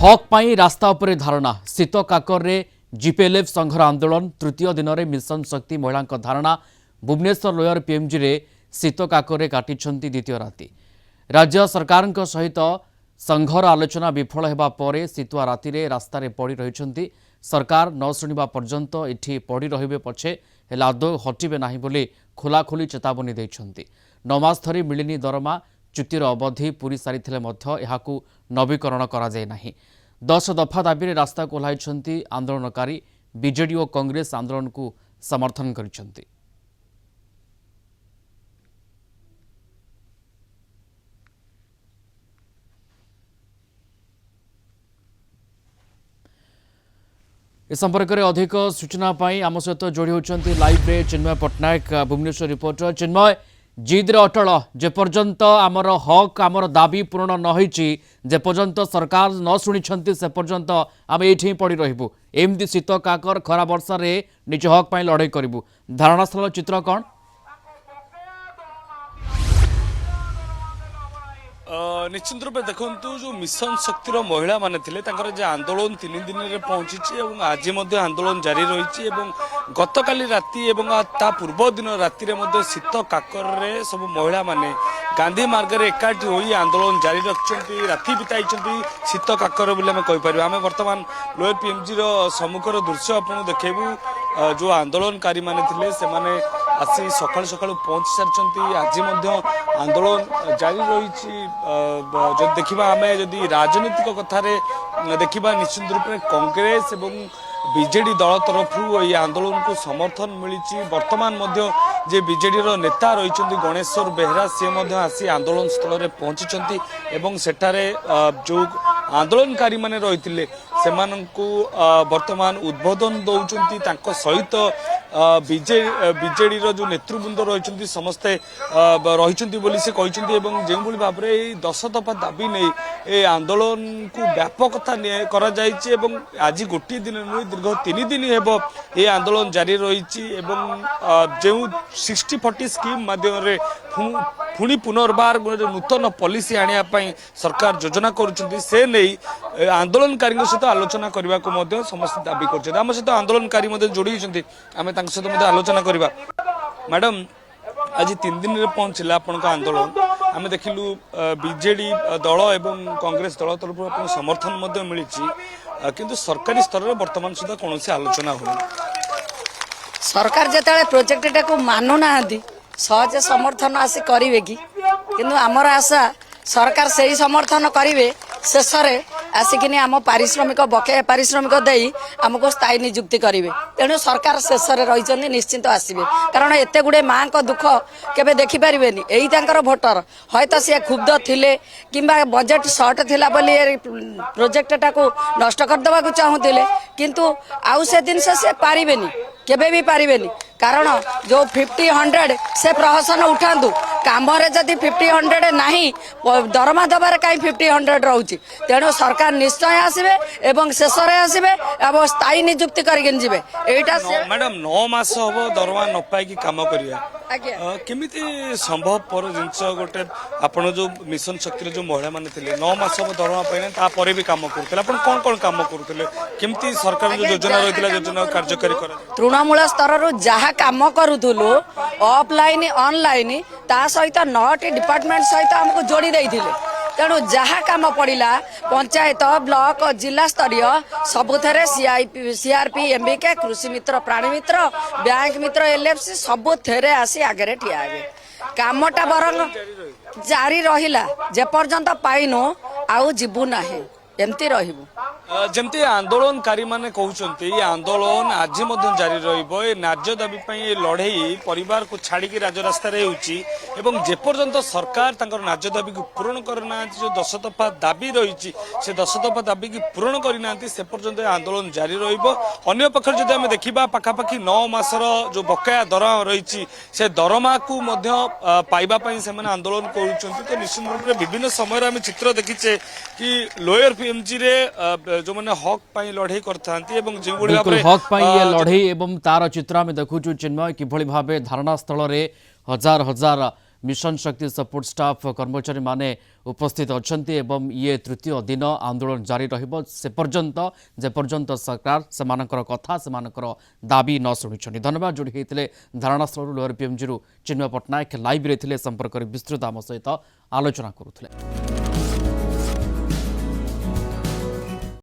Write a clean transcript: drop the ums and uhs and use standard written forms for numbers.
हक पाई रास्ता उपरे धारणा शीत काकर जीपीएलएफ संघर आंदोलन तृतीय दिन में मिशन शक्ति महिला धारणा भुवनेश्वर लोयर पीएमजी रे शीत काकर काटिछंती द्वितीय राति राज्य सरकार सहित संघर आलोचना विफल हेबा परे शीतुआ राति रे रास्ता रे पड़ी रहिछंती सरकार न शुणिबा पर्यंत एठी पड़ी रहिबे पछे हेला आदौ हटिबे नाही बोली खोलाखोली चेतावनी दैछंती 9 मास धरी मिलिनी दरमा चुक्तिर अवधि पूरी सारिथिले मध्य एहाकू नवीकरण करा जाय नाही 10 दफा दाबी रे रास्ता को ओह्लाइछंती आंदोलनकारी बीजेडी और कांग्रेस आंदोलन को समर्थन करिछंती। इस संपर्क में अधिक सूचना पाई आम सहित जोड़ी होती लाइव रे चिन्मय पट्टनायक भुवनेश्वर रिपोर्टर। चिन्मय जिद्रे अटल जेपर्यंत आमर हक आमर दाबी पूरण न होईची जेपर्यंत सरकार न शुणी से पर्यंत आम ये पड़ी रही एमती शीत काकर खरा वर्षा रे निज हक पाई लड़ाई करूँ धारणास्थल चित्र कौन निश्चित रूपे देखु जो मिशन शक्तिर महिला माने थिले तांकर जे आंदोलन 3 दिन रे पहुंची आज आंदोलन जारी रही गतकाली राति एवं ता पूर्व दिन राति रे शीत काकर रे सब महिला माने गांधी मार्ग रे एकाठी होई आंदोलन जारी रखछंती राति बिताई शीत काकर बोले आम कहीपर आम बर्तमान लोयर पीएमजी रो सम्मुखर दृश्य आपन देखेबू जो आंदोलनकारी माने थिले से माने आसी सकाल सकाल पहुंची सारी आज आंदोलन जारी रही जब देखा आम जदि राजनीतिक कथार देखा निश्चित रूप से कांग्रेस एवं बीजेडी दल तरफ ये आंदोलन को समर्थन मिली बर्तमान जे बीजेडी रो नेता रही गणेश्वर बेहरा सी आसी आंदोलन स्थल में पहुंची एवं सेठारे जो आंदोलनकारी माने रही से बर्तमान उद्बोधन दौरान सहित बीजेडी रो जो नेतृवृंद रही समस्ते रही से कहते जो भाव में 10 दफा दाबी नहीं ए आंदोलन को व्यापकता करा आज गोटे दिन नुह दीर्घ 3 दिन हेब ये आंदोलन जारी रही जो 60-40 स्कीम माध्यम पुणी पुनर्बार नूतन पॉलिसी आने सरकार योजना करुँचे नहीं आंदोलनकारी सहित आलोचना करने को समस्त दाबी कर सहित आंदोलनकारी जोड़ी आम सहित आलोचना करवा मैडम आज 3 दिन में पहुंचला आपण आंदोलन आम देखिलु बीजेडी दल एवं कांग्रेस दल तरफ समर्थन मिली किंतु सरकारी स्तर में बर्तमान सुधा कौन आलोचना हो सरकार जिते प्रोजेक्टा को मानुना सहज समर्थन आसी करेंगे कि किंतु आमर आशा सरकार से ही समर्थन करेंगे शेष में आसिक आम पारिश्रमिक बकेया पारिश्रमिक दे आमको स्थायी नियुक्ति करेंगे तेणु सरकार शेष में रही निश्चिंत आसवे कारण एत गुड़े माँ का दुख केवे देखिपारे यही भोटर हयतो सी क्षुब्ध थे कि बजेट सर्ट थिला बोली प्रोजेक्टा को नष्ट करदेवा चाहूले किंतु आउ से जिन से पारे केबे भी पारे कारण जो 50-100 से प्रहसन उठातु कम जदि 50-100 नहीं दरमा दबार कहीं 50-100 रोचे तेणु सरकार निश्चय आसवे एवं शेष में आसवे एवं स्थायी नियुक्ति करके जीवे मैडम 9 मास हम दरमा न पाई कम करिया केमिति संभव पर जिनस गोटे आपण जो मिशन शक्ति जो महिला माने थिले 9 मास हम दरमा पाइने ता परे भी काम करथले आपण कोन काम करथले केमिति सरकार जो योजना रहितला योजना कार्यकारी कर तृणमूल स्तर रु जहा काम करूथुलु ऑफलाइन ऑनलाइन ता सहित 9टी डिपार्टमेंट सहित हमको जोड़ी देइथिले तेणु जहाँ कम पड़ा पंचायत ब्लॉक जिला स्तरीय सबुथे सीआरपी एमबीके कृषि मित्र प्राणी मित्र बैंक मित्र एलएफसी सबुथे आसी आगे ठिया कामटा बरंग जारी रहिला जेपर्यंत पाइनु आउ जीवु नाही एमती रहिबु जमती आंदोलनकारी माने कहउचंती आंदोलन आज जारी रहिबो ए न्याय दाबी पई लड़ाई परिवार को छाड़ी राजरास्ता रे होची एवं जेपर्यंत सरकार तांकर न्याय दाबी को पूर्ण करना जो 10 दफा दाबी रही से 10 दफा दाबी की पूर्ण करना से पर्यंत आंदोलन जारी रहिबो अन्य पक्ष जदि आम देखा पाखापाखि 9 मासर जो बकाया दरमा रही से दरमा को पाइबा पई से आंदोलन करुचंती तो निश्चित रूप से विभिन्न समय आम चित्र देखीचे कि लोयर पीएमजी रे जो मैंने हक पाई लड़ाई करता हक पाई ये लड़ाई एवं तार चित्र आम देखु चिन्मय किभली भाव धारणा स्थल रे हजार हजार मिशन शक्ति सपोर्ट स्टाफ कर्मचारी माने उपस्थित अछंती एवं ये तृतीय दिन आंदोलन जारी रहिबो से पर्यंत जे पर्यंत सरकार सेमानकर कथा सेमानकर दाबी न शुणुछन्ती। धन्यवाद जोड़ी होते धारणास्थल लोअर पीएमजी चिन्मय पट्टनायक लाइव रे थिले संपर्क विस्तृत आम सहित आलोचना करुଥିଲେ।